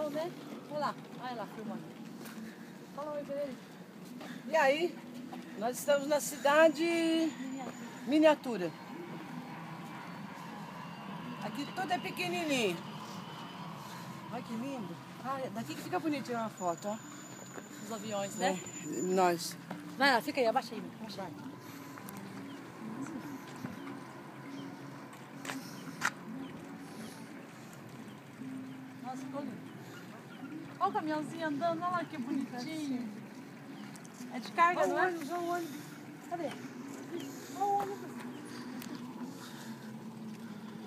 legal, né? Olha lá, filmando. Fala oi pra ele. E aí, nós estamos na cidade miniatura. Aqui tudo é pequenininho. Olha que lindo. Ah, daqui que fica bonito tirar uma foto, ó. Os aviões, né? Nós. Vai lá, fica aí, abaixa aí. Abaixa aí. Nossa, ficou lindo. Olha o caminhãozinho andando, olha lá que bonitinho. É de carga, não é? Olha o ônibus. Cadê? Olha o ônibus.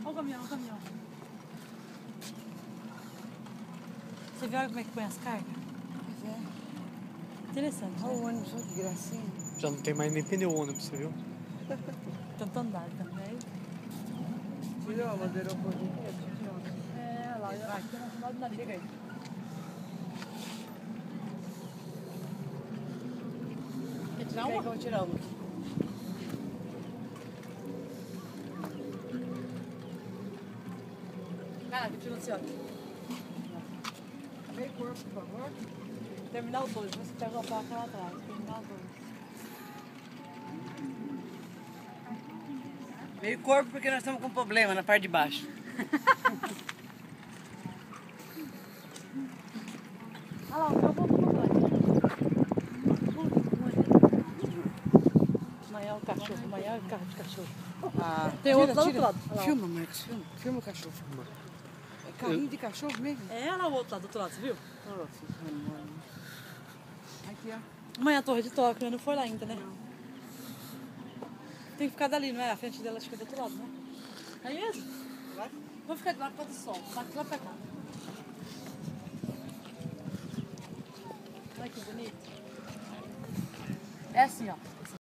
Olha o caminhão, Você viu como é que põe as cargas? Pois é. Interessante, Olha né? o ônibus, olha que gracinha. Já não tem mais nem pneu ônibus, você viu? Tanto andar também. Tirou a bandeira um pouquinho. É, lá, aqui na cidade da Liga aí. Quer tirar Quer que eu uma? vou tirar uma? Caraca, tirou assim, ó. Meio corpo, por favor. Terminal 2, você pega uma placa lá atrás. Terminal 2. Meio corpo porque nós estamos com problema na parte de baixo. Olha lá, eu vou Amanhã é o cachorro, amanhã é o carro de cachorro. Ah, Tem outro lá do outro lado. Olha lá, ó. Filma, Marcos, filma. Filma o cachorro. É carrinho de cachorro mesmo? É, olha lá o outro lado, do outro lado, você viu? Aqui, ó. Amanhã a torre de Tóquio, não foi lá ainda, né? Tem que ficar dali, não é? A frente dela acho que é do outro lado, né? É mesmo? Vai. Vou ficar de lá por causa do sol. Daqui lá pra cá. Olha que bonito. É assim, ó.